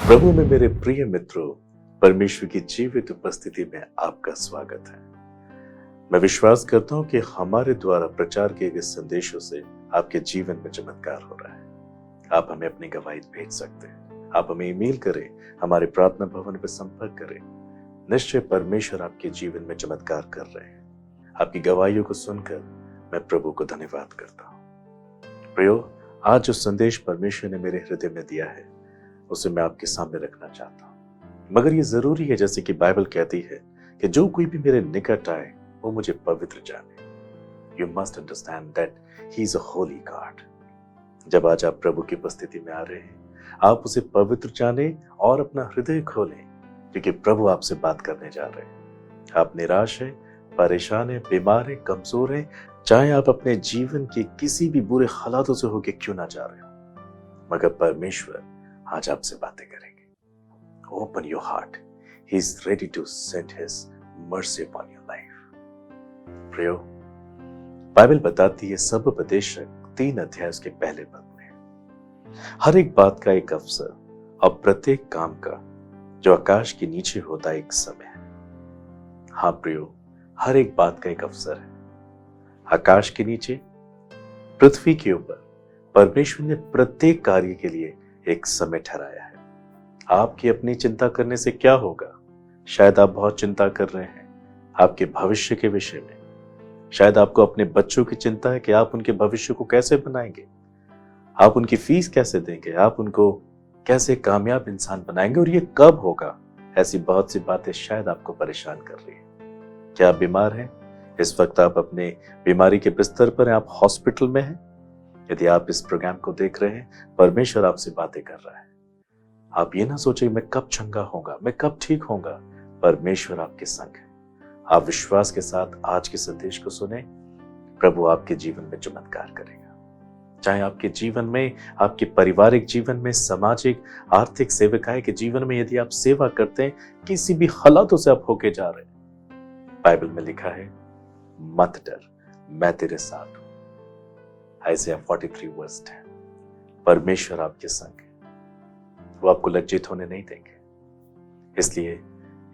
प्रभु में मेरे प्रिय मित्रों, परमेश्वर की जीवित उपस्थिति में आपका स्वागत है। मैं विश्वास करता हूं कि हमारे द्वारा प्रचार किए गए संदेशों से आपके जीवन में चमत्कार हो रहा है। आप हमें अपनी गवाही भेज सकते हैं। आप हमें ईमेल करें, हमारे प्रार्थना भवन पर संपर्क करें। निश्चय परमेश्वर आपके जीवन में चमत्कार कर रहे हैं। आपकी गवाहियों को सुनकर मैं प्रभु को धन्यवाद करता हूँ। प्रियो, आज जो संदेश परमेश्वर ने मेरे हृदय में दिया है उसे मैं आपके सामने रखना चाहता हूँ। मगर ये जरूरी है, जैसे कि बाइबल कहती है कि जो कोई भी मेरे निकट आए वो मुझे पवित्र जाने। You must understand that he is a Holi God. जब आज आप प्रभु की उपस्थिति में आ रहे हैं, आप उसे पवित्र जाने और अपना हृदय खोलें, क्योंकि प्रभु आपसे बात करने जा रहे हैं। आप निराश है, परेशान है, बीमार है, कमजोर है, चाहे आप अपने जीवन के किसी भी बुरे हालातों से होके क्यों ना जा रहे हो, मगर परमेश्वर आज आपसे बातें करेंगे। Open your heart, he is ready to send his mercy upon your life. प्रियो, बाइबल बताती है सब उपदेशक 3 अध्याय के पहले पद में, हर एक बात का एक अवसर और प्रत्येक काम का जो आकाश के नीचे होता है एक समय है। हाँ प्रियो, हर एक बात का एक अवसर है। आकाश के नीचे, पृथ्वी के ऊपर परमेश्वर ने प्रत्येक कार्य के लिए एक समय ठहराया है। आपकी अपनी चिंता करने से क्या होगा? शायद आप बहुत चिंता कर रहे हैं आपके भविष्य के विषय में। शायद आपको अपने बच्चों की चिंता है कि आप उनके भविष्य को कैसे बनाएंगे, आप उनकी फीस कैसे देंगे, आप उनको कैसे कामयाब इंसान बनाएंगे और ये कब होगा। ऐसी बहुत सी बातें शायद आपको परेशान कर रही है। क्या आप बीमार हैं? इस वक्त आप अपने बीमारी के बिस्तर पर हैं, आप हॉस्पिटल में हैं। यदि आप इस प्रोग्राम को देख रहे हैं, परमेश्वर आपसे बातें कर रहा है। आप ये ना सोचें मैं कब चंगा होगा, मैं कब ठीक होगा। परमेश्वर आपके संग है। आप विश्वास के साथ आज के संदेश को सुने, प्रभु आपके जीवन में चमत्कार करेगा। चाहे आपके जीवन में, आपके पारिवारिक जीवन में, सामाजिक आर्थिक सेवकाई के जीवन में, यदि आप सेवा करते हैं, किसी भी हालातों से आप होके जा रहे हैं, बाइबल में लिखा है मत डर, मैं तेरे साथ हूं। Isaiah 43 verse 10। परमेश्वर आपके संग है, वो आपको लज्जित होने नहीं देंगे। इसलिए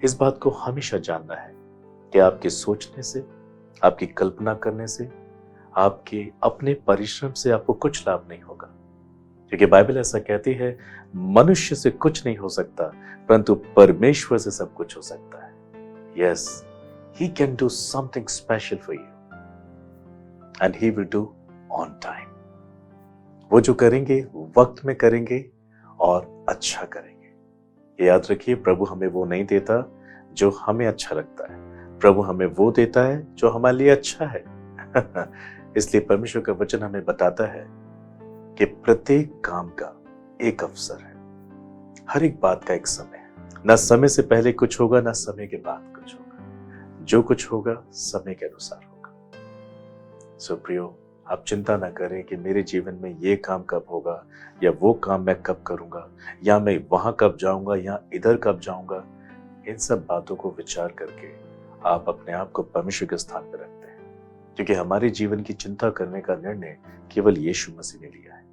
इस बात को हमेशा जानना है कि आपके सोचने से, आपकी कल्पना करने से, आपके अपने परिश्रम से आपको कुछ लाभ नहीं होगा। क्योंकि बाइबल ऐसा कहती है, मनुष्य से कुछ नहीं हो सकता, परंतु परमेश्वर से सब कुछ हो सकता है। Yes, he can do something special for you and he will do on time. वो जो करेंगे वक्त में करेंगे और अच्छा करेंगे। ये याद रखिए, प्रभु हमें वो नहीं देता जो हमें अच्छा लगता है, प्रभु हमें वो देता है जो हमारे लिए अच्छा है। इसलिए परमेश्वर का वचन हमें बताता है कि प्रत्येक काम का एक अवसर है, हर एक बात का एक समय है। ना समय से पहले कुछ होगा, ना समय के बाद कुछ होगा। जो कुछ होगा समय के अनुसार होगा। सो प्रियो, आप चिंता ना करें कि मेरे जीवन में ये काम कब होगा, या वो काम मैं कब करूंगा, या मैं वहां कब जाऊंगा, या इधर कब जाऊंगा। इन सब बातों को विचार करके आप अपने आप को परमेश्वर के स्थान पर रखते हैं, क्योंकि हमारे जीवन की चिंता करने का निर्णय केवल यीशु मसीह ने लिया है।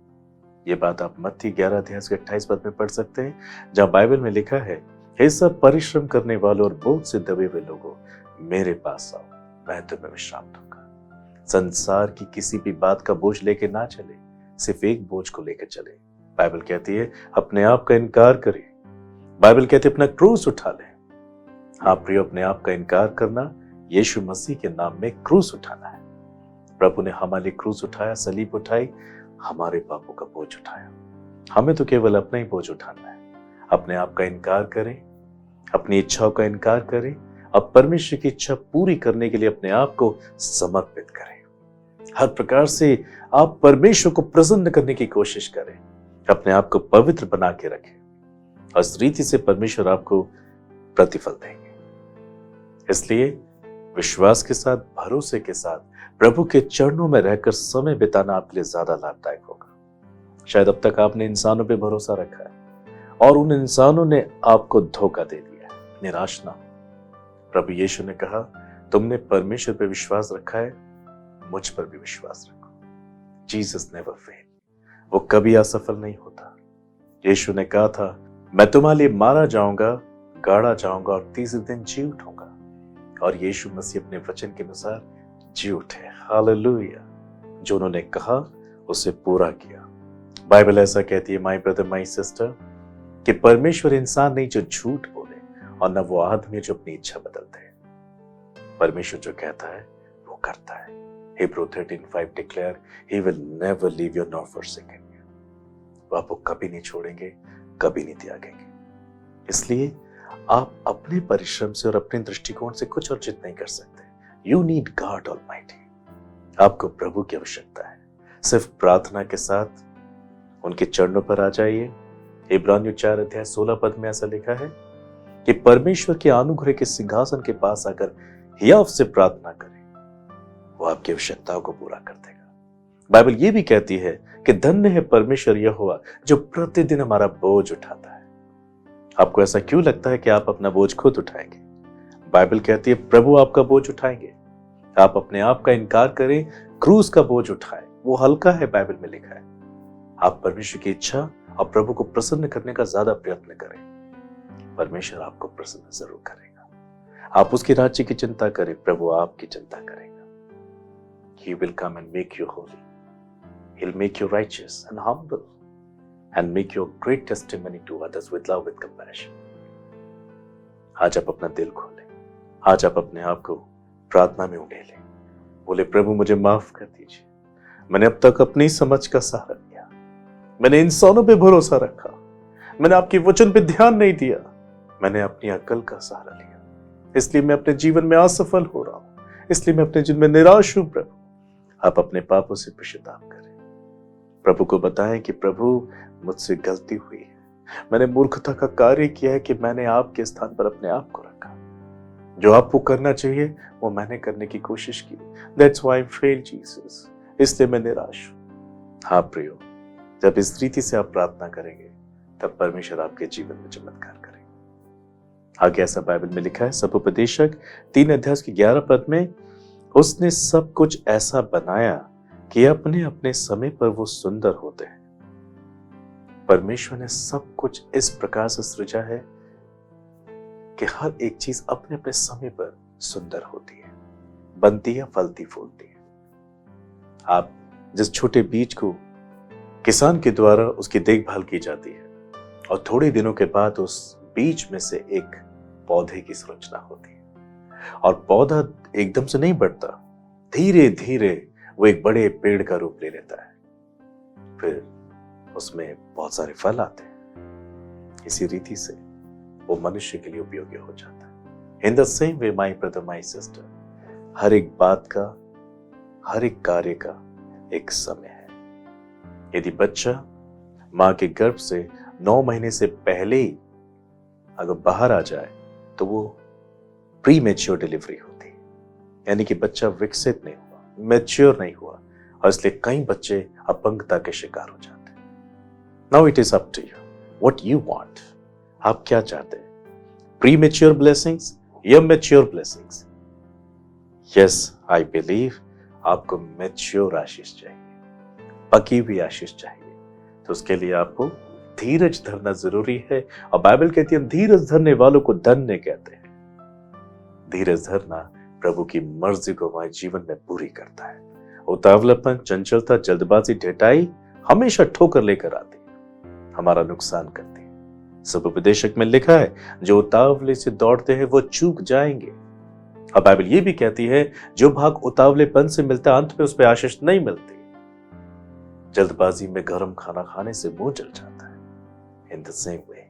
ये बात आप मत्ती 11 अध्याय के 28 पद में पढ़ सकते हैं, जहां बाइबल में लिखा है, हे सब परिश्रम करने वालों और बोझ से दबे हुए लोगों, मेरे पास आओ, मैं तुम्हें विश्राम दूंगा। संसार की किसी भी बात का बोझ लेके ना चले, सिर्फ एक बोझ को लेकर चले। बाइबल कहती है अपने आप का इनकार करें। बाइबल कहती है अपना क्रूस उठा ले। हाँ प्रियो, अपने आप का इनकार करना, यीशु मसीह के नाम में क्रूस उठाना है। प्रभु ने हमारे लिए क्रूस उठाया, सलीब उठाई, हमारे पापों का बोझ उठाया। हमें तो केवल अपना ही बोझ उठाना है। अपने आप का इनकार करें, अपनी इच्छाओं का इनकार करें, अब परमेश्वर की इच्छा पूरी करने के लिए अपने आप को समर्पित करें। हर प्रकार से आप परमेश्वर को प्रसन्न करने की कोशिश करें, अपने आप को पवित्र बना के रखें, और इस रीति से परमेश्वर आपको प्रतिफल देंगे। इसलिए विश्वास के साथ, भरोसे के साथ प्रभु के चरणों में रहकर समय बिताना आपके लिए ज्यादा लाभदायक होगा। शायद अब तक आपने इंसानों पे भरोसा रखा है और उन इंसानों ने आपको धोखा दे दिया है। निराश ना हो। प्रभु यीशु ने कहा, तुमने परमेश्वर पे विश्वास रखा है, मुझ पर भी विश्वास रखो। Jesus never fail. वो कभी असफल नहीं होता। यीशु ने कहा था, मैं तुम्हारे लिए मारा जाऊंगा, गाड़ा जाऊंगा और तीसरे दिन जी उठूंगा। और यीशु मसीह अपने वचन के अनुसार जी उठे। हालेलुया। जो उन्होंने कहा उसे पूरा किया। बाइबल ऐसा कहती है, माय ब्रदर माय सिस्टर, कि परमेश्वर इंसान नहीं जो झूठ बोले, और न वो आदमी जो अपनी इच्छा बदलते हैं। परमेश्वर जो कहता है वो करता है। Hebrew 13:5 declare, he will never leave you nor forsake you। वो आपको कभी नहीं छोड़ेंगे, कभी नहीं त्यागेंगे। इसलिए आप अपने परिश्रम से और अपने दृष्टिकोण से कुछ अर्जित नहीं कर सकते। You need God Almighty। आपको प्रभु की आवश्यकता है। सिर्फ प्रार्थना के साथ उनके चरणों पर आ जाइए। इब्रानियों 4:16 में ऐसा लिखा है कि परमेश्वर के अनुग्रह के सिंहासन के पास आकर हियाव से प्रार्थना करें, वो आपकी आवश्यकताओं को पूरा कर देगा। बाइबल ये भी कहती है कि धन्य है परमेश्वर यहोवा जो प्रतिदिन हमारा बोझ उठाता है। आपको ऐसा क्यों लगता है कि आप अपना बोझ खुद उठाएंगे? बाइबल कहती है प्रभु आपका बोझ उठाएंगे। आप अपने आप का इनकार करें, क्रूस का बोझ उठाएं, वो हल्का है, बाइबल में लिखा है। आप परमेश्वर की इच्छा और प्रभु को प्रसन्न करने का ज्यादा प्रयत्न करें, परमेश्वर आपको प्रसन्न जरूर करेगा। आप उसके राज्य की चिंता करें, प्रभु आपकी चिंता करेगा। He will come and make you holy। He'll make you righteous and humble and make you a great testimony to others with love, with compassion। आज आप अपना दिल खोलें, आज आप अपने आप को प्रार्थना में उड़ेलें। बोले प्रभु मुझे माफ कर दीजिए, मैंने अब तक अपनी समझ का सहारा लिया, मैंने इंसानों पे भरोसा रखा, मैंने आपके वचन पे ध्यान नहीं दिया, मैंने अपनी अकल का सहारा लिया, इसलिए मैं अपने जीवन में असफल हो रहा हूं, इसलिए मैं अपने जीवन में निराश हूं। प्रभु आप अपने पापों से पश्चाताप करें, प्रभु को बताएं कि प्रभु मुझसे गलती हुई है, मैंने मूर्खता का कार्य किया है कि मैंने आपके स्थान पर अपने आप को रखा, जो आपको करना चाहिए वो मैंने करने की कोशिश की। That's why I failed Jesus। इसलिए मैं निराश हूं। हाँ प्रियो, जब इस रीति से आप प्रार्थना करेंगे तब परमेश्वर आपके जीवन में चमत्कार करेंगे। आगे ऐसा बाइबल में लिखा है, सपोपदेशक 3:11 में, उसने सब कुछ ऐसा बनाया कि अपने अपने समय पर वो सुंदर होते हैं। परमेश्वर ने सब कुछ इस प्रकार से सृजा है कि हर एक चीज अपने अपने समय पर सुंदर होती है, बनती है, फलती फूलती है। आप जिस छोटे बीज को किसान के द्वारा उसकी देखभाल की जाती है और थोड़े दिनों के बाद उस बीज में से एक पौधे की संरचना होती है, और पौधा एकदम से नहीं बढ़ता, धीरे धीरे वो एक बड़े पेड़ का रूप ले लेता है, फिर उसमें बहुत सारे फल आते हैं। इसी रीति से वो मनुष्य के लिए उपयोगी हो जाता है। In the same way my brother my sister, हर एक बात का, हर एक कार्य का एक समय है। यदि बच्चा मां के गर्भ से 9 महीने से पहले ही अगर बाहर आ जाए तो वो प्री मैच्योर डिलीवरी होती है, यानी कि बच्चा विकसित नहीं हुआ, मैच्योर नहीं हुआ, और इसलिए कई बच्चे अपंगता के शिकार हो जाते हैं। Now it is up to you what you want. आप क्या चाहते हैं, प्री मैच्योर ब्लेसिंग्स या mature blessings? Yes, I believe आपको मैच्योर आशीष चाहिए, पकी हुई आशीष चाहिए। तो उसके लिए आपको धीरज धरना जरूरी है, और बाइबल कहती है धीरज धरने वालों को धन्य कहते हैं। धीरज धरना प्रभु की मर्जी को हमारे जीवन में पूरी करता है। उतावलापन, चंचलता, जल्दबाजी, ढिठाई हमेशा ठोकर लेकर आती है, हमारा नुकसान करती है। सपोपदेशक में लिखा है, जो उतावले से दौड़ते हैं वो चूक जाएंगे। और बाइबल ये भी कहती है, जो भाग उतावलेपन से मिलता है अंत में उस पर आशीष नहीं मिलती। जल्दबाजी में गरम खाना खाने से मुंह जल जाता है। इन द सेम वे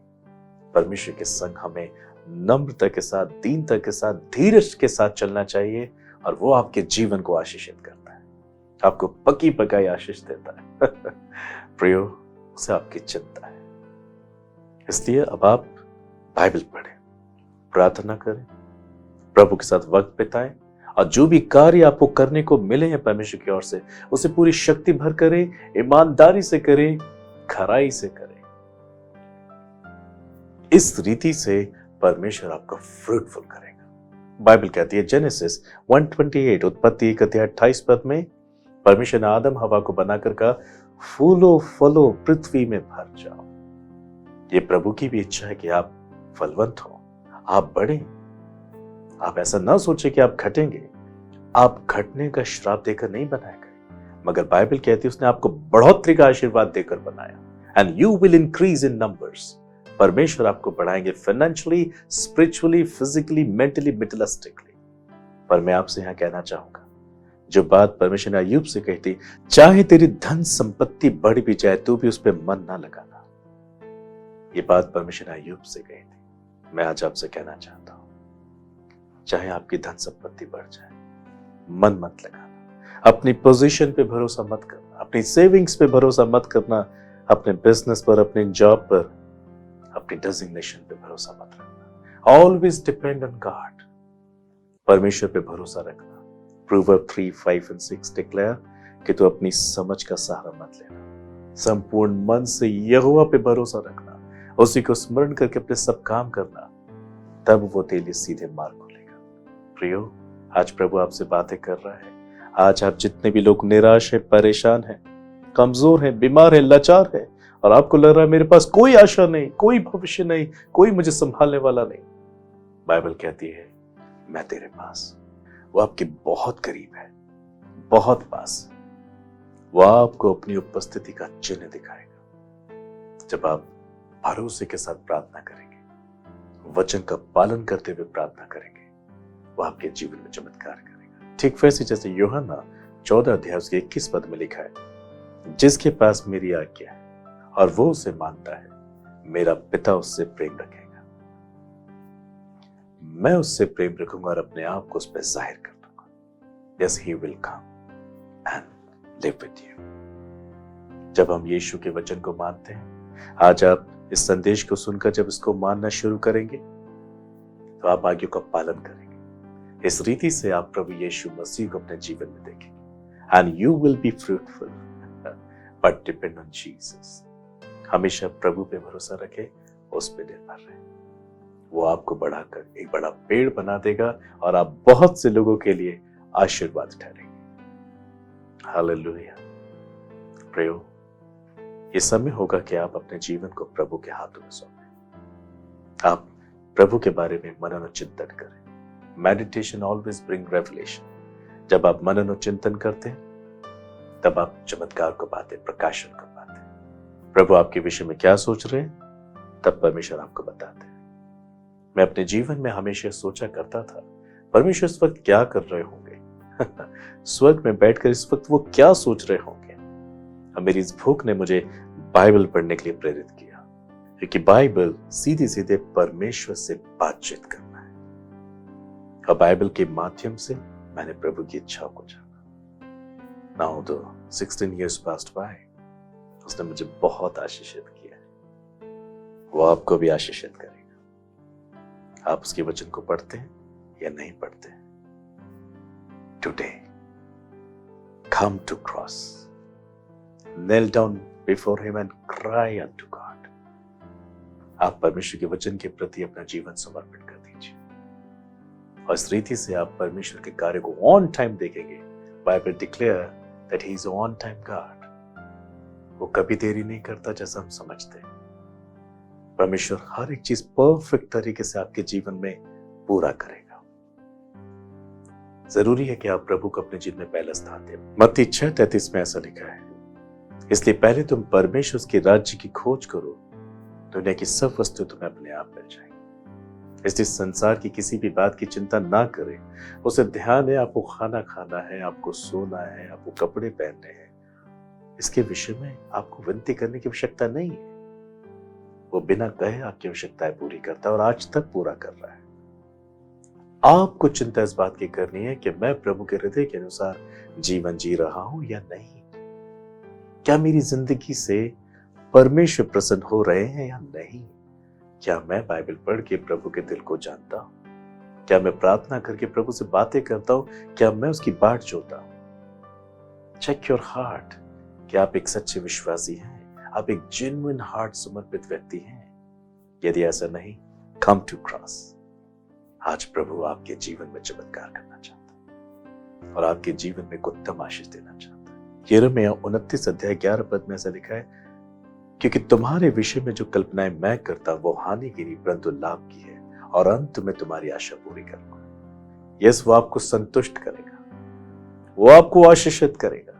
परमेश्वर के संग हमें नम्रता के साथ, दीनता के साथ, धीरज के साथ चलना चाहिए, और वो आपके जीवन को आशीषित करता है, आपको पकी पकाई आशीष देता है। प्रियो, उसे आपकी चिंता है। इसलिए अब आप बाइबल पढ़ें, प्रार्थना करें, प्रभु के साथ वक्त बिताएं, और जो भी कार्य आपको करने को मिले हैं परमेश्वर की ओर से, उसे पूरी शक्ति भर करें, ईमानदारी से करें, खराई से करें। इस रीति से परमेश्वर आपको फ्रूटफुल करेगा। बाइबल कहती है जेनेसिस 1:28, उत्पत्ति 1:28 में, परमेश्वर ने आदम हवा को बनाकर कहा, फूलो फलो पृथ्वी में भर जाओ। ये प्रभु की भी इच्छा है कि आप फलवंत हो, आप बढ़े। आप ऐसा ना सोचे कि आप घटेंगे। आप घटने का श्राप देकर नहीं बनाए गए, मगर बाइबल कहती है उसने आपको बढ़ोतरी का आशीर्वाद देकर बनाया। And you will increase in numbers. परमेश्वर आपको बढ़ाएंगे फाइनेंशियली, स्पिरिचुअली, फिजिकली, मेंटली, मेटलिस्टिकली। पर मैं आपसे यहां कहना चाहूंगा, जो बात परमेश्वर ने अय्यूब से कही थी, चाहे तेरी धन संपत्ति बढ़ भी जाए तू भी उस पर मन ना लगाना। ये बात परमेश्वर ने अय्यूब से कही थी। मैं आज आपसे कहना चाहता हूं, चाहे आपकी धन संपत्ति बढ़ जाए, मन मत लगाना। अपनी पोजीशन पे भरोसा मत करना, अपनी सेविंग्स पे भरोसा मत करना, अपने बिजनेस पर, अपने जॉब पर, अपनी डेजिग्नेशन पे भरोसा मत रखना। Always depend on God. परमेश्वर पे भरोसा रखना। प्रोवर्ब 3, 5 और 6 डिक्लेयर कि तू अपनी समझ का सहारा मत लेना, संपूर्ण मन से यहोवा पे भरोसा रखना, उसी को स्मरण करके अपने सब काम करना, तब वो तेरे लिए सीधे मार्ग खोलेगा। प्रियो, आज प्रभु आपसे बातें कर रहा है। आज आप जितने भी लोग निराश है, परेशान है, कमजोर है, बीमार है, लाचार है, और आपको लग रहा है मेरे पास कोई आशा नहीं, कोई भविष्य नहीं, कोई मुझे संभालने वाला नहीं, बाइबल कहती है मैं तेरे पास। वो आपके बहुत करीब है, बहुत पास। वो आपको अपनी उपस्थिति का चिन्ह दिखाएगा। जब आप भरोसे के साथ प्रार्थना करेंगे, वचन का पालन करते हुए प्रार्थना करेंगे, वो आपके जीवन में चमत्कार करेगा। ठीक वैसे जैसे यूहन्ना 14 अध्याय उसके 21 पद में लिखा है, जिसके पास मेरी आज्ञा है और वो उसे मानता है, मेरा पिता उससे प्रेम रखेगा, मैं उससे प्रेम रखूंगा और अपने आप को उस पर जाहिर कर दूंगा। Yes, he will come and live with you. जब हम यीशु के वचन को मानते हैं, आज आप इस संदेश को सुनकर जब इसको मानना शुरू करेंगे, तो आप आज्ञा का पालन करेंगे। इस रीति से आप प्रभु यीशु मसीह को अपने जीवन में देखेंगे। And you will be fruitful, but depend on Jesus. हमेशा प्रभु पे भरोसा रखें, उस पे निर्भर रहें। वो आपको बढ़ाकर एक बड़ा पेड़ बना देगा और आप बहुत से लोगों के लिए आशीर्वाद ठहरेंगे। हालेलुया। प्रियो, ये समय होगा कि आप अपने जीवन को प्रभु के हाथों में सौंपें। आप प्रभु के बारे में मनन और चिंतन करें। Meditation always bring revelation. जब आप मनन और चिंतन करते हैं, तब आप चमत्कार को पाते, प्रकाशन को पाते। प्रभु आपके विषय में क्या सोच रहे हैं, तब परमेश्वर आपको बताते हैं। मैं अपने जीवन में हमेशा सोचा करता था, परमेश्वर इस वक्त क्या कर रहे होंगे स्वर्ग में बैठकर इस वक्त वो क्या सोच रहे होंगे। और मेरी इस भूख ने मुझे बाइबल पढ़ने के लिए प्रेरित किया, क्योंकि बाइबल सीधे सीधे परमेश्वर से बातचीत करना है। और बाइबल के माध्यम से मैंने प्रभु की इच्छाओं को जाना। Now the 16 years passed by, उसने मुझे बहुत आशीषित किया है, वो आपको भी आशीषित करेगा। आप उसके वचन को पढ़ते हैं या नहीं पढ़ते हैं, today come to cross, kneel down before him and cry unto God. आप परमेश्वर के वचन के प्रति अपना जीवन समर्पित कर दीजिए, और इस रीति से आप परमेश्वर के कार्य को ऑन टाइम देखेंगे। Bible declare that he is on time God. वो कभी देरी नहीं करता जैसा हम समझते हैं। परमेश्वर हर एक चीज परफेक्ट तरीके से आपके जीवन में पूरा करेगा। जरूरी है कि आप प्रभु को अपने जीवन में पहला स्थान दें। मत्ती 6:33 में ऐसा लिखा है, इसलिए पहले तुम परमेश्वर के राज्य की खोज करो, दुनिया की सब वस्तु तुम्हें अपने आप मिल जाएगी। इसलिए संसार की किसी भी बात की चिंता ना करें। उसे ध्यान है आपको खाना खाना है, आपको सोना है, आपको कपड़े पहनने हैं, इसके विषय में आपको विनती करने की आवश्यकता नहीं है। वो बिना कहे आपकी आवश्यकताएं पूरी करता है और आज तक पूरा कर रहा है। आपको चिंता इस बात की करनी है कि मैं प्रभु के हृदय के अनुसार जीवन जी रहा हूं या नहीं। क्या मेरी जिंदगी से परमेश्वर प्रसन्न हो रहे हैं या नहीं। क्या मैं बाइबल पढ़ के प्रभु के दिल को जानता हूं। क्या मैं प्रार्थना करके प्रभु से बातें करता हूं। क्या मैं उसकी बाट जोता हूं। Check your heart. क्या आप एक सच्चे विश्वासी हैं। आप एक जेन्युइन हार्ट समर्पित व्यक्ति हैं। यदि ऐसा नहीं, कम टू क्रॉस। आज प्रभु आपके जीवन में चमत्कार करना चाहता है और आपके जीवन में उत्तम आशीष देना चाहता है। यिर्मयाह 29 अध्याय 11 पद में ऐसा लिखा है क्योंकि तुम्हारे विषय में जो कल्पनाएं मैं करता वो हानि की नहीं परंतु लाभ की है, और अंत में तुम्हारी आशा पूरी करूंगा। यस, वो आपको संतुष्ट करेगा, वो आपको आशीषित करेगा,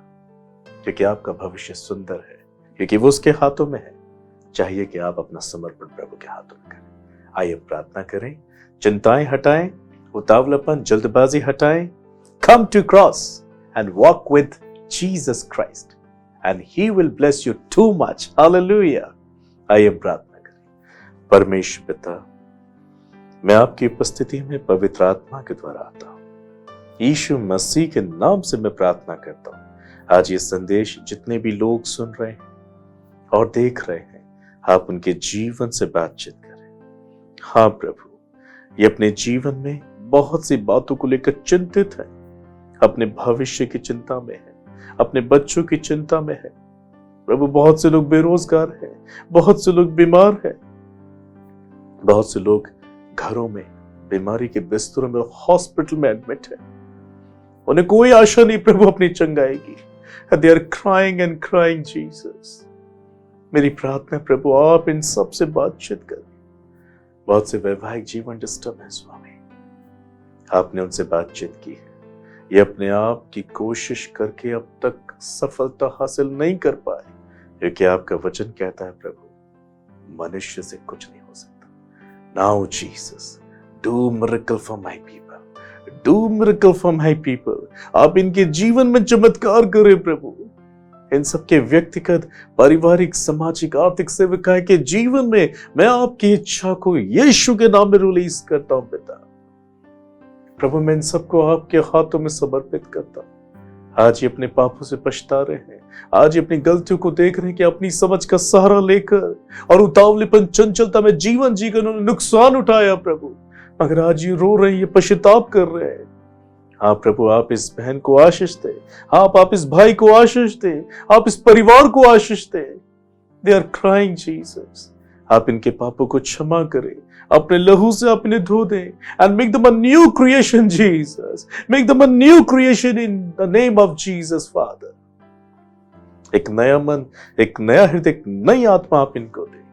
क्योंकि आपका भविष्य सुंदर है, क्योंकि वो उसके हाथों में है। चाहिए कि आप अपना समर्पण प्रभु के हाथों में करें। आइए प्रार्थना करें, चिंताएं हटाएं, उतावलापन जल्दबाजी हटाएं। Come to cross and walk with Jesus Christ and he will bless you too much. Hallelujah. आइए प्रार्थना करें। परमेश्वर पिता, मैं आपकी उपस्थिति में पवित्र आत्मा के द्वारा आता हूँ। यीशु मसीह के नाम से मैं प्रार्थना करता हूँ। आज ये संदेश जितने भी लोग सुन रहे हैं और देख रहे हैं, आप उनके जीवन से बातचीत करें। हाँ प्रभु, ये अपने जीवन में बहुत सी बातों को लेकर चिंतित है, अपने भविष्य की चिंता में है, अपने बच्चों की चिंता में है। प्रभु, बहुत से लोग बेरोजगार हैं, बहुत से लोग बीमार हैं, बहुत से लोग घरों में बीमारी के बिस्तरों में, हॉस्पिटल में एडमिट है। उन्हें कोई आशा नहीं प्रभु अपनी चंगाई की। They are crying and crying, Jesus. मेरी प्रार्थना प्रभु, आप इन सब से बातचीत करें। बहुत से वैवाहिक जीवन डिस्टर्ब है स्वामी, आपने उनसे बातचीत की है। ये अपने आप की कोशिश करके अब तक सफलता हासिल नहीं कर पाए, क्योंकि आपका वचन कहता है प्रभु, मनुष्य से कुछ नहीं हो सकता। Now Jesus, do miracle for my people, do miracle for my people. आप इनके जीवन में चमत्कार करें प्रभु। इन सबके व्यक्तिगत, पारिवारिक, सामाजिक, आर्थिक सेवकाएं के जीवन में मैं आपकी इच्छा को यीशु के नाम में रिलीज करता हूं पिता। प्रभु, मैं इन सबको आपके हाथों में समर्पित करता हूं। आज ये अपने पापों से पछता रहे हैं, आज ये अपनी गलतियों को देख रहे हैं कि अपनी समझ का सहारा लेकर और उतावलेपन, चंचलता में जीवन जीकर उन्होंने नुकसान उठाया प्रभु, मगर आज ये रो रहे हैं, ये पश्चाताप कर रहे हैं। हाँ प्रभु, आप इस बहन को आशीष दे, आप इस भाई को आशीष दे, आप इस परिवार को आशीष दे। They are crying Jesus. आप इनके पापों को क्षमा करें, अपने लहू से आप इन्हें धो दें, and make them a new creation Jesus, make them a new creation in the name of Jesus father. एक नया मन, एक नया हृदय, एक नई आत्मा आप इनको दें।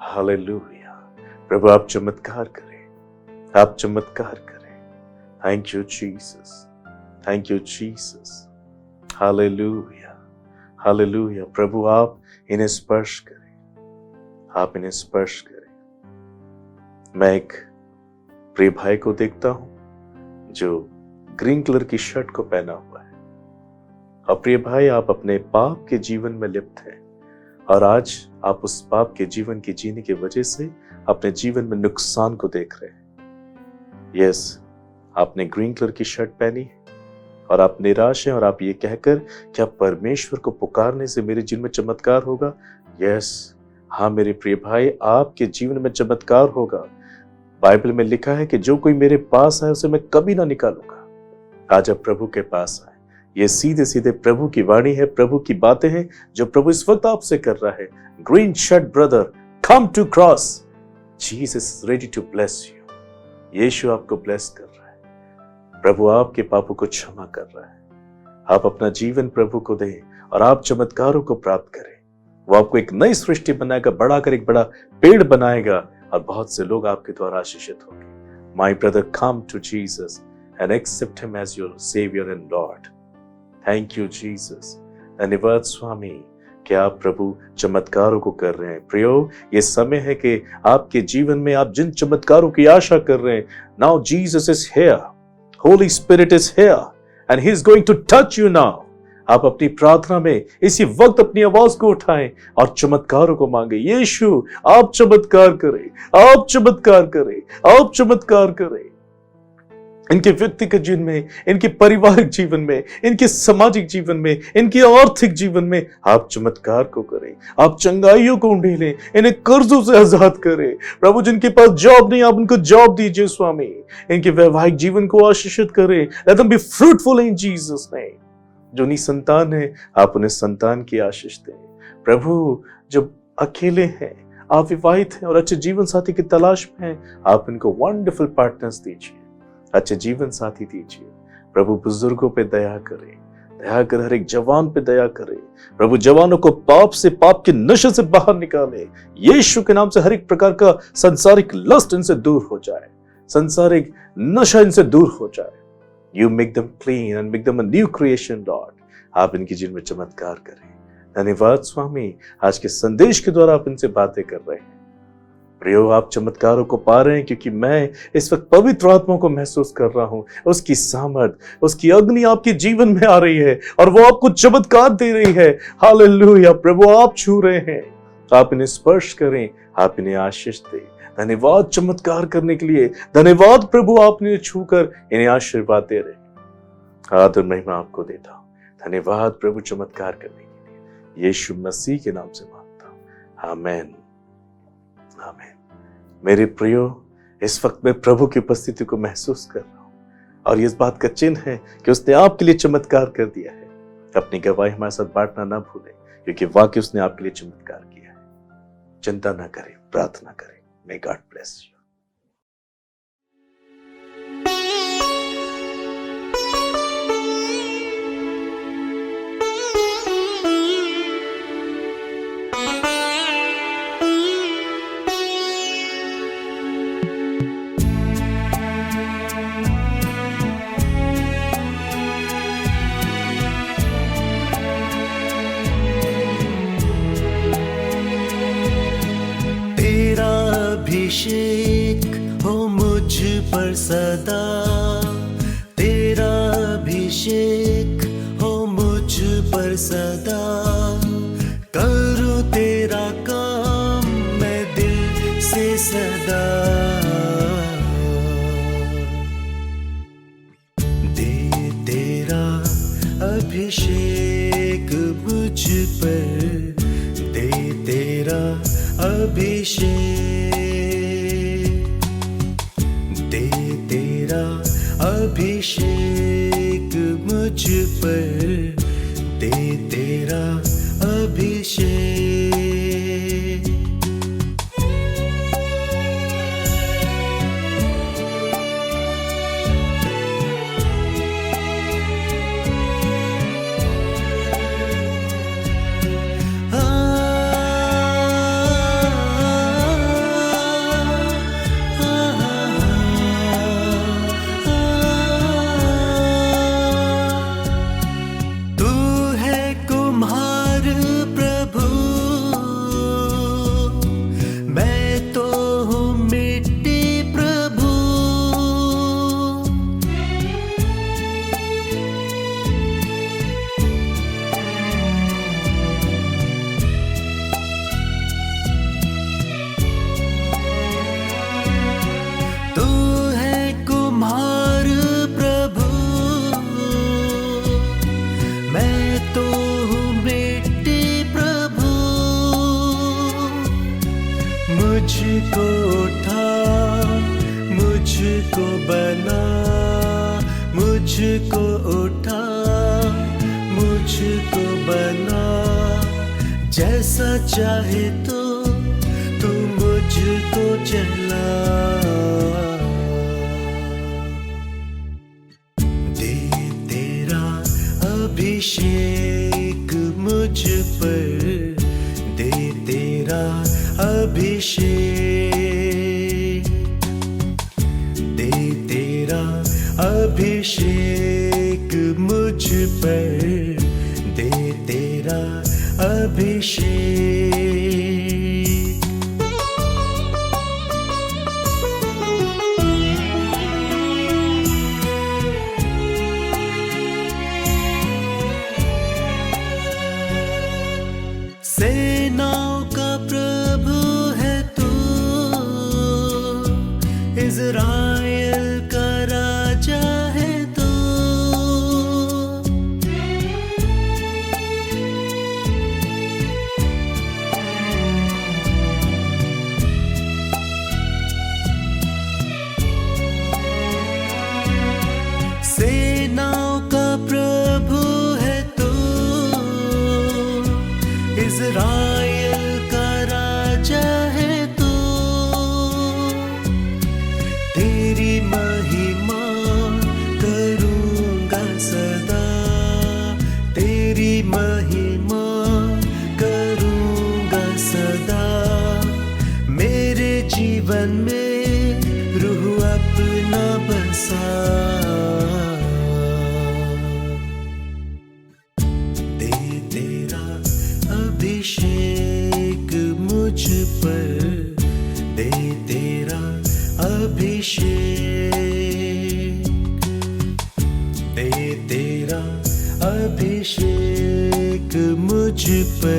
हालेलुया। प्रभु, आप चमत्कार करें, आप चमत्कार करें। Thank you, Jesus. Thank you, Jesus. Hallelujah. Hallelujah. प्रभु, आप इन्हें स्पर्श करें, आप इन्हें स्पर्श करें। मैं एक प्रिय भाई को देखता हूं जो ग्रीन कलर की शर्ट को पहना हुआ है। और प्रिय भाई, आप अपने पाप के जीवन में लिप्त हैं और आज आप उस पाप के जीवन की जीने की वजह से अपने जीवन में नुकसान को देख रहे हैं। यस, आपने ग्रीन कलर की शर्ट पहनी है और आप निराश हैं और आप ये कहकर क्या परमेश्वर को पुकारने से मेरे जीवन में चमत्कार होगा? यस, हाँ मेरे प्रिय भाई, आपके जीवन में चमत्कार होगा। बाइबल में लिखा है कि जो कोई मेरे पास आए उसे मैं कभी ना निकालूंगा। आज आप प्रभु के पास आए। ये सीधे सीधे प्रभु की वाणी है, प्रभु की बातें हैं जो प्रभु इस वक्त आपसे कर रहा है। Green shirt brother, come to cross. Jesus is ready to bless you. Yeshu आपको ब्लेस कर रहा है। प्रभु आपके पापों को क्षमा कर रहा है। आप अपना जीवन प्रभु को दें और आप चमत्कारों को प्राप्त करें। वो आपको एक नई सृष्टि बनाएगा, बढ़ाकर एक बड़ा पेड़ बनाएगा और बहुत से लोग आपके द्वारा आशीषित होंगे। My brother, come to Jesus and accept him as your saviour and lord. Thank you Jesus. धन्यवाद स्वामी कि आप प्रभु चमत्कारों को कर रहे हैं। प्रियो, ये समय है कि आपके जीवन में आप जिन चमत्कारों की आशा कर रहे हैं, now Jesus is here, Holy Spirit is here and He is going to touch you now. आप अपनी प्रार्थना में इसी वक्त अपनी आवाज को उठाएं और चमत्कारों को मांगे। यीशु, आप चमत्कार करें, आप चमत्कार करें, आप चमत्कार करें। इनके व्यक्तिगत जीवन में, इनके पारिवारिक जीवन में, इनके सामाजिक जीवन में, इनके आर्थिक जीवन में आप चमत्कार को करें। आप चंगाइयों को उंडेलें, इन्हें कर्जों से आजाद करें। प्रभु, जिनके पास जॉब नहीं, आप उनको जॉब दीजिए स्वामी। इनके वैवाहिक जीवन को आशीषित करें। Let them be fruitful in Jesus name. जो निसंतान है, आप उन्हें संतान की आशीष दें। प्रभु, जो अकेले हैं, आप विवाहित हैं और अच्छे जीवन साथी की तलाश में हैं, आप इनको वंडरफुल पार्टनर्स दीजिए, अच्छे जीवन साथी दीजिए। प्रभु, बुजुर्गों पे दया करें, दया कर, हर एक जवान पे दया करे प्रभु। जवानों को पाप से, पाप के नशे से बाहर निकाले यीशु के नाम से। हर एक प्रकार का सांसारिक लस्ट इनसे दूर हो जाए, सांसारिक नशा इनसे दूर हो जाए। You make them clean and make them a new creation Lord. आप इनकी जीवन में चमत्कार करें। धन्यवाद स्वामी, आज के संदेश के द्वारा आप इनसे बातें कर रहे हैं। प्रियो, आप चमत्कारों को पा रहे हैं क्योंकि मैं इस वक्त पवित्र आत्मा को महसूस कर रहा हूं। उसकी सामर्थ, उसकी अग्नि आपके जीवन में आ रही है और वो आपको चमत्कार दे रही है। हालेलुया प्रभु, आप छू रहे हैं, आप इन्हें स्पर्श करें, आप इन्हें आशीष दें। धन्यवाद चमत्कार करने के लिए, धन्यवाद प्रभु, आपने छूकर इन्हें आशीर्वाद दे रहे। आदर महिमा आपको देता हूं। धन्यवाद प्रभु चमत्कार करने के लिए, यीशु मसीह के नाम से मांगता हूं, आमीन आमीन। मेरे प्रियो, इस वक्त मैं प्रभु की उपस्थिति को महसूस कर रहा हूं और इस बात का चिन्ह है कि उसने आपके लिए चमत्कार कर दिया है। अपनी गवाही हमारे साथ बांटना ना भूलें, क्योंकि वाकई उसने आपके लिए चमत्कार किया है। चिंता ना करें, प्रार्थना करें। May God bless you. अभिषेक हो मुझ पर सदा, तेरा अभिषेक हो मुझ पर सदा। करूं तेरा काम मैं दिल से सदा, दे तेरा अभिषेक मुझ पर, दे तेरा अभिषेक, दे तेरा अभिषेक मुझ पर, दे तेरा अभिषेक। मुझको उठा, मुझको बना, मुझको उठा, मुझको बना। जैसा चाहे तो तू मुझको चला, दे तेरा अभिषेक मुझ पर, दे तेरा अभिषेक, दे तेरा अभिषेक मुझ पर, दे तेरा अभिषेक। सेनाओं का प्रभु है तू, इज़राइल का राजा है तू। साथ। दे तेरा अभिषेक मुझ पर, दे तेरा अभिषेक, दे तेरा अभिषेक मुझ पर।